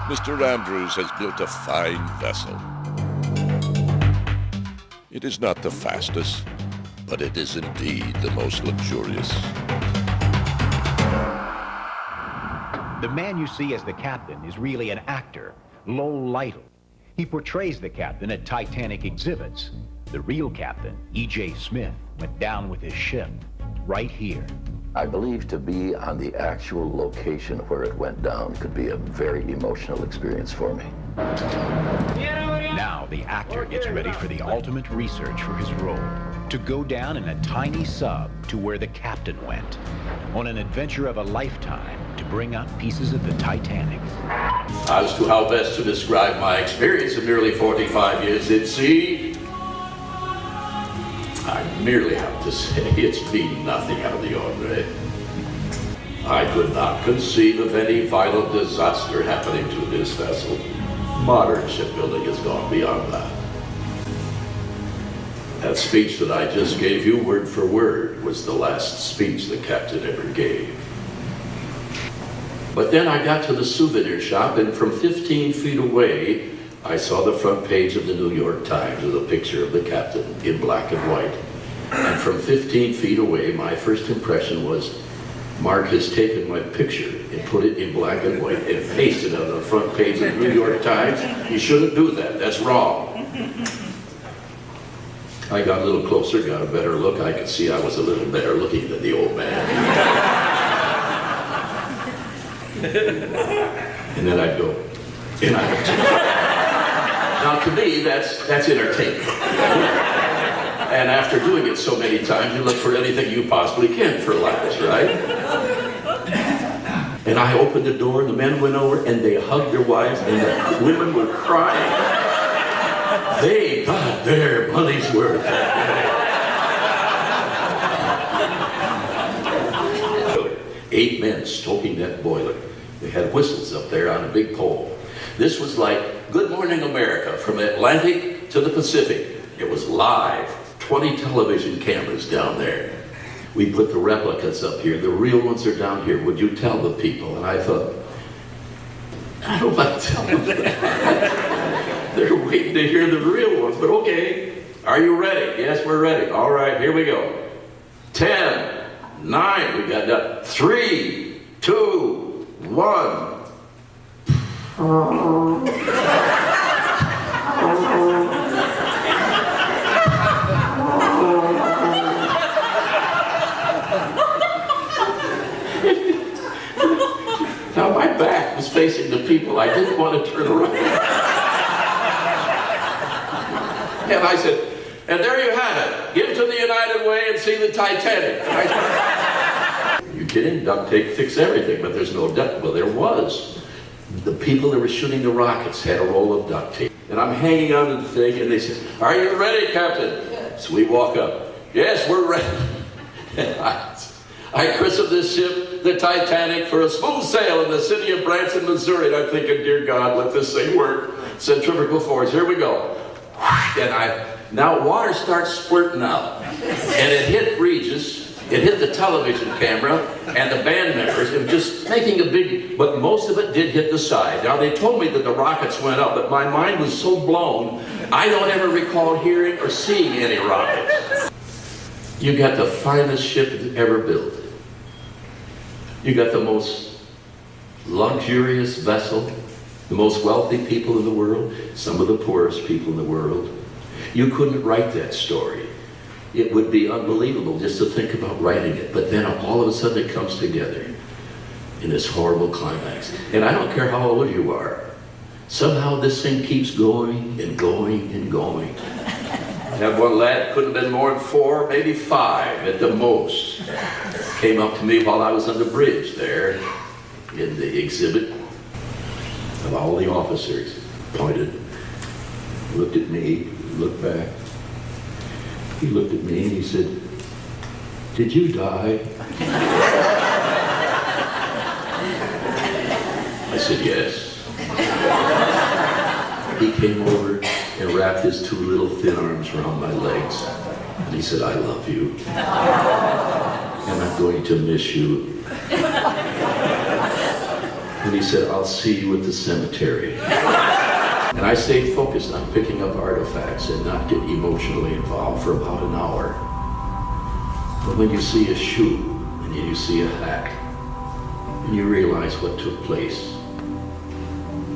Mr. Andrews has built a fine vessel. It is not the fastest, but it is indeed the most luxurious. The man you see as the captain is really an actor, Lowell Lytle. He portrays the captain at Titanic exhibits. The real captain, E.J. Smith, went down with his ship right here. I believe to be on the actual location where it went down could be a very emotional experience for me. Now the actor gets ready for the ultimate research for his role. To go down in a tiny sub to where the captain went. On an adventure of a lifetime to bring out pieces of the Titanic. As to how best to describe my experience of nearly 45 years at sea, I merely have to say it's been nothing out of the ordinary. I could not conceive of any vital disaster happening to this vessel. Modern shipbuilding has gone beyond that. That speech that I just gave you, word for word, was the last speech the captain ever gave. But then I got to the souvenir shop, and from 15 feet away, I saw the front page of the New York Times with a picture of the captain in black and white. And from 15 feet away, my first impression was, Mark has taken my picture and put it in black and white and pasted it on the front page of the New York Times. You shouldn't do that. That's wrong. I got a little closer, got a better look. I could see I was a little better looking than the old man. And then I'd go, and I'd go. Now to me, that's entertainment. And after doing it so many times, you look for anything you possibly can for laughs, right? And I opened the door, and the men went over, and they hugged their wives, and the women were crying. They got their money's worth. 8 men stoking that boiler. They had whistles up there on a big pole. This was like Good Morning America, from Atlantic to the Pacific. It was live. 20 television cameras down there. We put the replicas up here. The real ones are down here. Would you tell the people? And I thought, I don't want to tell them that. They're waiting to hear the real ones, but okay. Are you ready? Yes, we're ready. All right, here we go. 10, 9, we got done. 3, 2, 1. Now my back was facing the people. I didn't want to turn around. And I said, and there you have it. Give to the United Way and see the Titanic. You kidding? Duct tape fix everything, but there's no duct. Well, there was. The people that were shooting the rockets had a roll of duct tape. And I'm hanging on to the thing, and they said, are you ready, Captain? So we walk up. Yes, we're ready. And I christened this ship the Titanic for a smooth sail in the city of Branson, Missouri. And I'm thinking, dear God, let this thing work. Centrifugal force, here we go. And now water starts squirting out. And it hit Regis, it hit the television camera, and the band members. It was just making a big, but most of it did hit the side. Now they told me that the rockets went up, but my mind was so blown, I don't ever recall hearing or seeing any rockets. You got the finest ship ever built. You got the most luxurious vessel, the most wealthy people in the world, some of the poorest people in the world. You couldn't write that story. It would be unbelievable just to think about writing it, but then all of a sudden it comes together in this horrible climax. And I don't care how old you are, somehow this thing keeps going and going and going. I had one lad, couldn't have been more than 4, maybe 5 at the most, came up to me while I was on the bridge there in the exhibit of all the officers, pointed, looked at me, looked back. He looked at me and he said, did you die? I said, yes. He came over and wrapped his 2 little thin arms around my legs. And he said, I love you. And I'm going to miss you. And he said, I'll see you at the cemetery. And I stayed focused on picking up artifacts and not get emotionally involved for about an hour. But when you see a shoe, and you see a hat, and you realize what took place,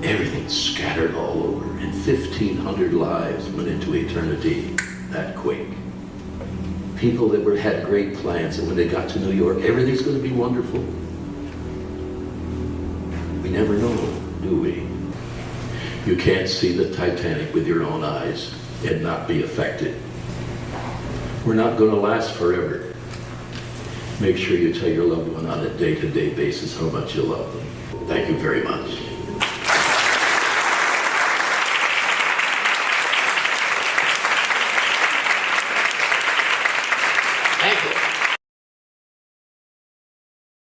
everything's scattered all over, and 1,500 lives went into eternity that quick. People that had great plans, and when they got to New York, everything's going to be wonderful. We never know, do we? You can't see the Titanic with your own eyes and not be affected. We're not going to last forever. Make sure you tell your loved one on a day-to-day basis how much you love them. Thank you very much.